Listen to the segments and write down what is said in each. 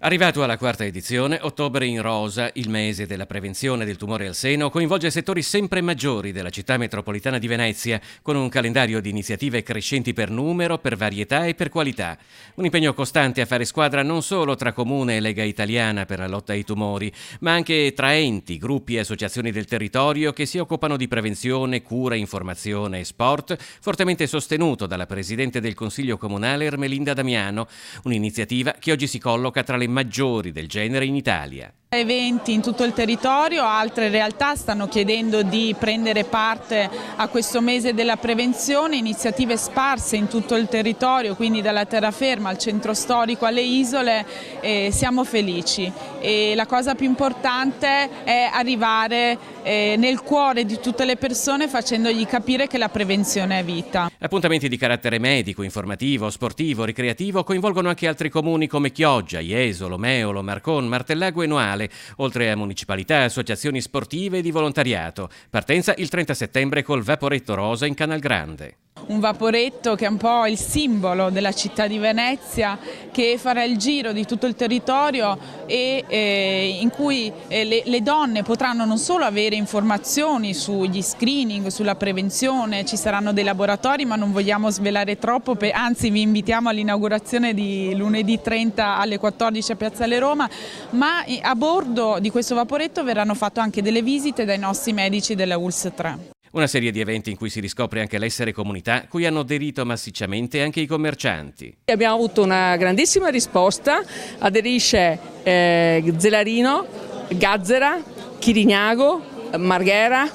Arrivato alla quarta edizione, Ottobre in Rosa, il mese della prevenzione del tumore al seno, coinvolge settori sempre maggiori della città metropolitana di Venezia, con un calendario di iniziative crescenti per numero, per varietà e per qualità. Un impegno costante a fare squadra non solo tra Comune e Lega Italiana per la lotta ai tumori, ma anche tra enti, gruppi e associazioni del territorio che si occupano di prevenzione, cura, informazione e sport, fortemente sostenuto dalla Presidente del Consiglio Comunale Ermelinda Damiano, un'iniziativa che oggi si colloca tra le maggiori del genere in Italia. Eventi in tutto il territorio, altre realtà stanno chiedendo di prendere parte a questo mese della prevenzione, iniziative sparse in tutto il territorio, quindi dalla terraferma al centro storico alle isole, siamo felici e la cosa più importante è arrivare nel cuore di tutte le persone facendogli capire che la prevenzione è vita. Appuntamenti di carattere medico, informativo, sportivo, ricreativo coinvolgono anche altri comuni come Chioggia, Jesolo, Meolo, Marcon, Martellago e Noale, oltre a municipalità, associazioni sportive e di volontariato. Partenza il 30 settembre col Vaporetto Rosa in Canal Grande. Un vaporetto che è un po' il simbolo della città di Venezia, che farà il giro di tutto il territorio e in cui le donne potranno non solo avere informazioni sugli screening, sulla prevenzione, ci saranno dei laboratori ma non vogliamo svelare troppo, anzi vi invitiamo all'inaugurazione di lunedì 30 alle 14 a Piazzale Roma, ma a bordo di questo vaporetto verranno fatte anche delle visite dai nostri medici della ULSS 3. Una serie di eventi in cui si riscopre anche l'essere comunità, cui hanno aderito massicciamente anche i commercianti. Abbiamo avuto una grandissima risposta, aderisce Zelarino, Gazzera, Chirignago, Marghera,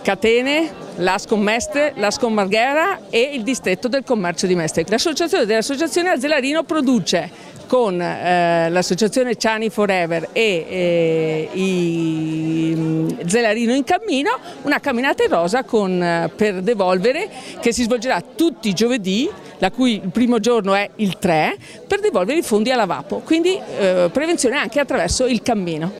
Catene, l'Ascom Mestre, l'Ascom Marghera e il distretto del commercio di Mestre. L'associazione dell'associazione a Zelarino produce con l'associazione Ciani Forever e i Zelarino in Cammino una camminata in rosa per devolvere che si svolgerà tutti i giovedì, la cui il primo giorno è il 3, per devolvere i fondi alla Vapo, quindi prevenzione anche attraverso il cammino.